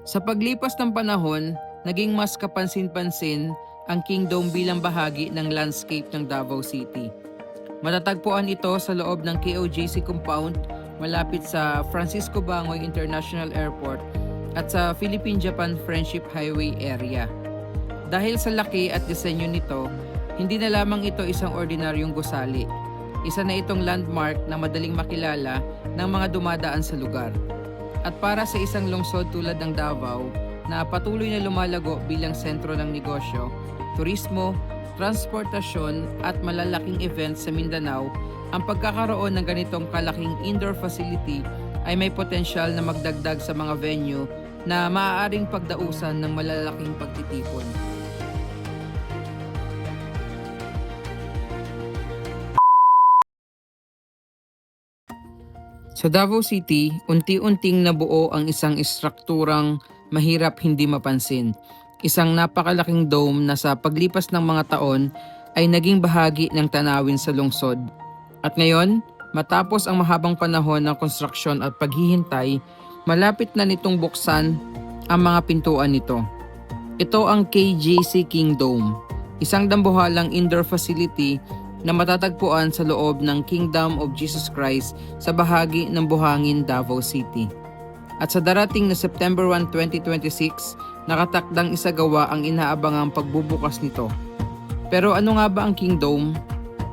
Sa paglipas ng panahon, naging mas kapansin-pansin ang Kingdom bilang bahagi ng landscape ng Davao City. Matatagpuan ito sa loob ng KOJC compound malapit sa Francisco Bangoy International Airport at sa Philippine-Japan Friendship Highway area. Dahil sa laki at disenyo nito, hindi na lamang ito isang ordinaryong gusali. Isa na itong landmark na madaling makilala ng mga dumadaan sa lugar. At para sa isang lungsod tulad ng Davao na patuloy na lumalago bilang sentro ng negosyo, turismo, transportasyon at malalaking events sa Mindanao, ang pagkakaroon ng ganitong kalaking indoor facility ay may potensyal na magdagdag sa mga venue na maaaring pagdausan ng malalaking pagtitipon. Sa Davao City, unti-unting nabuo ang isang istrukturang mahirap hindi mapansin. Isang napakalaking dome na sa paglipas ng mga taon ay naging bahagi ng tanawin sa lungsod. At ngayon, matapos ang mahabang panahon ng konstruksyon at paghihintay, malapit na nitong buksan ang mga pintuan nito. Ito ang KJC King Dome, isang dambuhalang indoor facility na matatagpuan sa loob ng Kingdom of Jesus Christ sa bahagi ng Buhangin, Davao City. At sa darating na September 1, 2026, nakatakdang isagawa ang inaabangang pagbubukas nito. Pero ano nga ba ang King Dome?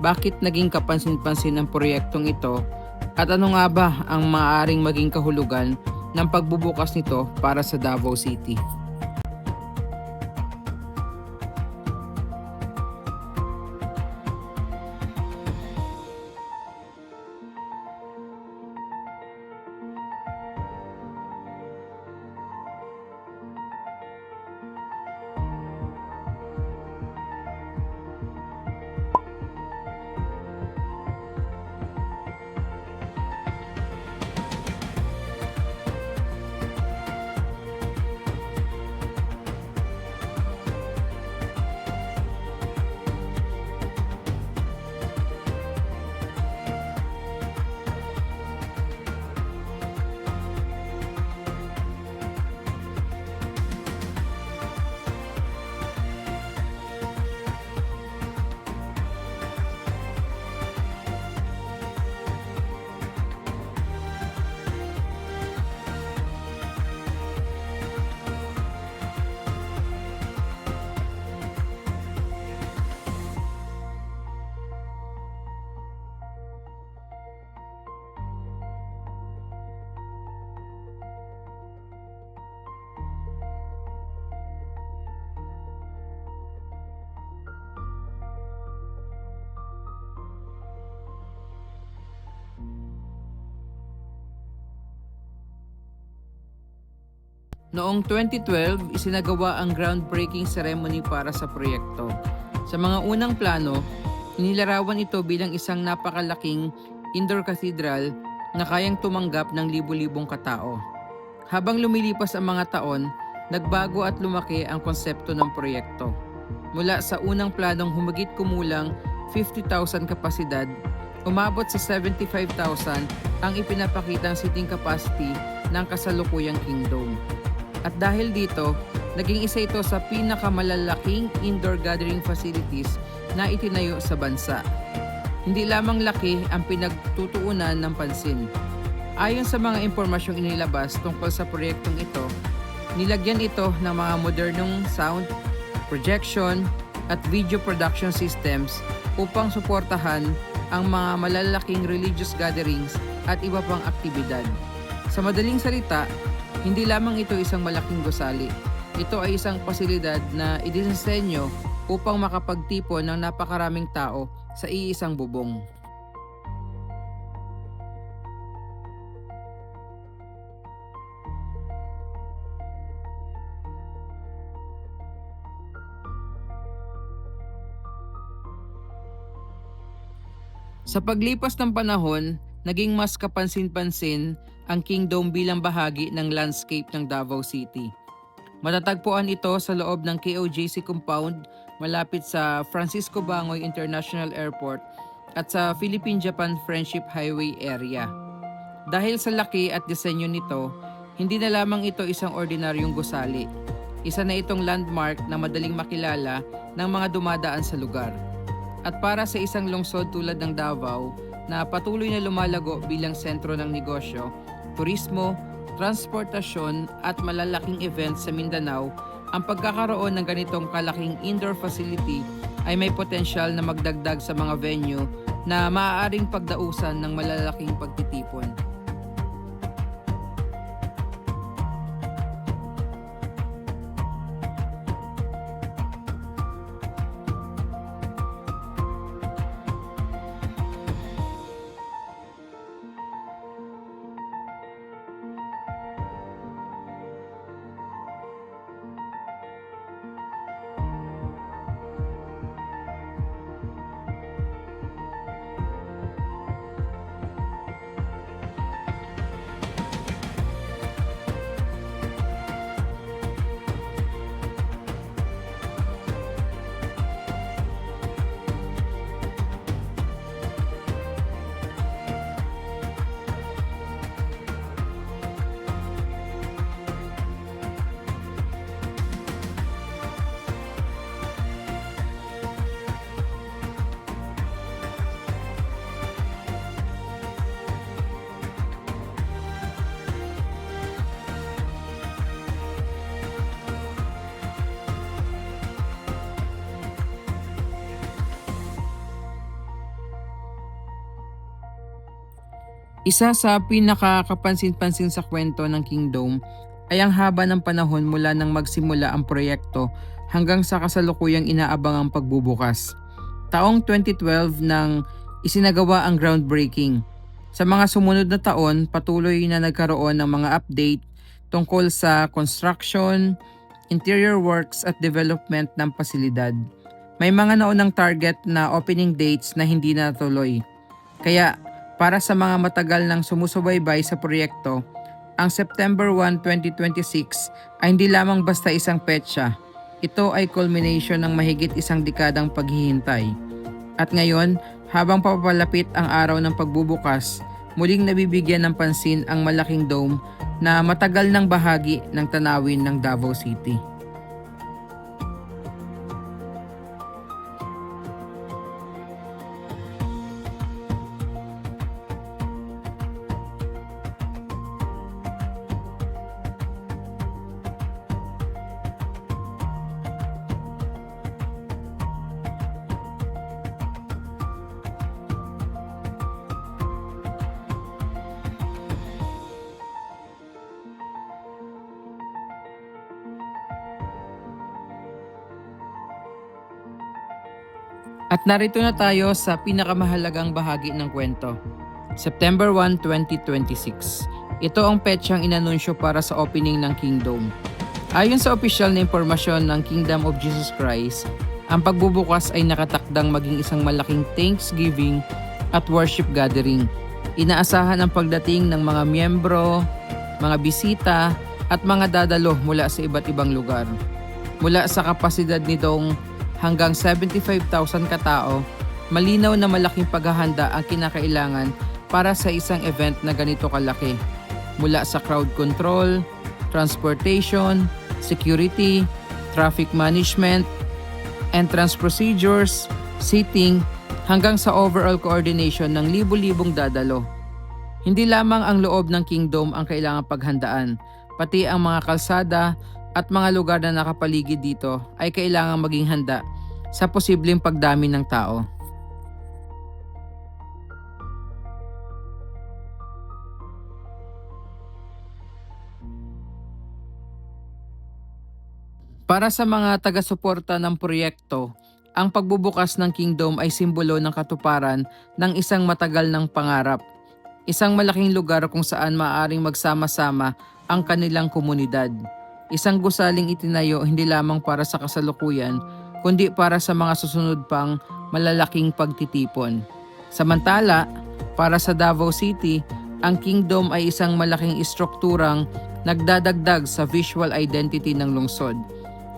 Bakit naging kapansin-pansin ang proyektong ito? At ano nga ba ang maaaring maging kahulugan ng pagbubukas nito para sa Davao City? Noong 2012, isinagawa ang groundbreaking ceremony para sa proyekto. Sa mga unang plano, inilarawan ito bilang isang napakalaking indoor cathedral na kayang tumanggap ng libu-libong katao. Habang lumilipas ang mga taon, nagbago at lumaki ang konsepto ng proyekto. Mula sa unang planong humigit kumulang 50,000 kapasidad, umabot sa 75,000 ang ipinapakitang seating capacity ng kasalukuyang Kingdom. At dahil dito, naging isa ito sa pinakamalalaking indoor gathering facilities na itinayo sa bansa. Hindi lamang laki ang pinagtutuunan ng pansin. Ayon sa mga impormasyong inilabas tungkol sa proyektong ito, nilagyan ito ng mga modernong sound, projection, at video production systems upang suportahan ang mga malalaking religious gatherings at iba pang aktibidad. Sa madaling salita, hindi lamang ito isang malaking gusali. Ito ay isang pasilidad na idinisenyo upang makapagtipon ng napakaraming tao sa iisang bubong. Sa paglipas ng panahon, naging mas kapansin-pansin ang Kingdom bilang bahagi ng landscape ng Davao City. Matatagpuan ito sa loob ng KOJC compound malapit sa Francisco Bangoy International Airport at sa Philippine-Japan Friendship Highway area. Dahil sa laki at disenyo nito, Hindi na lamang ito isang ordinaryong gusali. Isa na itong landmark na madaling makilala ng mga dumadaan sa lugar. At para sa isang lungsod tulad ng Davao na patuloy na lumalago bilang sentro ng negosyo, turismo, transportasyon at malalaking events sa Mindanao, ang pagkakaroon ng ganitong kalaking indoor facility ay may potensyal na magdagdag sa mga venue na maaaring pagdausan ng malalaking pagtitipon. Isa sa pinakakapansin-pansin sa kwento ng Kingdom ay ang haba ng panahon mula nang magsimula ang proyekto hanggang sa kasalukuyang inaabangang pagbubukas. Taong 2012 nang isinagawa ang groundbreaking. Sa mga sumunod na taon, patuloy na nagkaroon ng mga update tungkol sa construction, interior works at development ng pasilidad. May mga naunang target na opening dates na hindi natuloy. Kaya para sa mga matagal nang sumusubaybay sa proyekto, ang September 1, 2026 ay hindi lamang basta isang petsa. Ito ay culmination ng mahigit isang dekadang paghihintay. At ngayon, habang papalapit ang araw ng pagbubukas, muling nabibigyan ng pansin ang malaking dome na matagal ng bahagi ng tanawin ng Davao City. At narito na tayo sa pinakamahalagang bahagi ng kwento. September 1, 2026. Ito ang petsang inanunsyo para sa opening ng Kingdom. Ayon sa opisyal na impormasyon ng Kingdom of Jesus Christ, ang pagbubukas ay nakatakdang maging isang malaking Thanksgiving at worship gathering. Inaasahan ang pagdating ng mga miyembro, mga bisita at mga dadalo mula sa iba't ibang lugar. Mula sa kapasidad nitong hanggang 75,000 katao, malinaw na malaking paghahanda ang kinakailangan para sa isang event na ganito kalaki. Mula sa crowd control, transportation, security, traffic management, entrance procedures, seating, hanggang sa overall coordination ng libu-libong dadalo. Hindi lamang ang loob ng Kingdom ang kailangang paghandaan, pati ang mga kalsada at mga lugar na nakapaligid dito ay kailangang maging handa sa posibleng pagdami ng tao. Para sa mga taga-suporta ng proyekto, ang pagbubukas ng Kingdom ay simbolo ng katuparan ng isang matagal ng pangarap. Isang malaking lugar kung saan maaaring magsama-sama ang kanilang komunidad. Isang gusaling itinayo hindi lamang para sa kasalukuyan, kundi para sa mga susunod pang malalaking pagtitipon. Samantala, para sa Davao City, ang Kingdom ay isang malaking istrukturang nagdadagdag sa visual identity ng lungsod.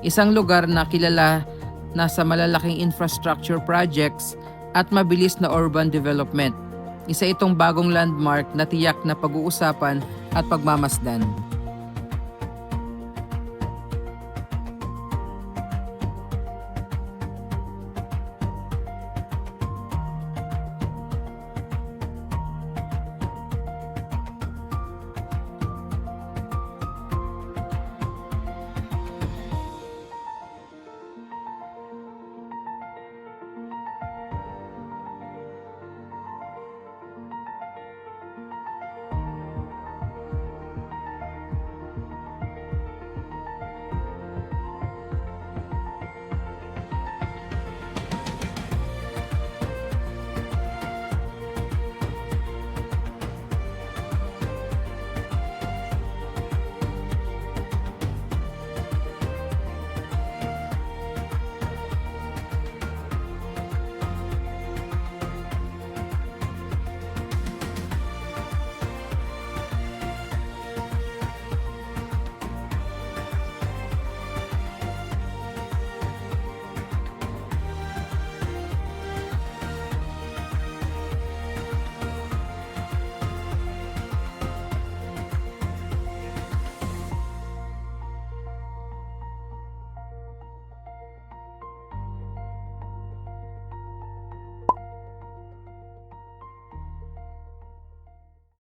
Isang lugar na kilala na sa malalaking infrastructure projects at mabilis na urban development. Isa itong bagong landmark na tiyak na pag-uusapan at pagmamasdan.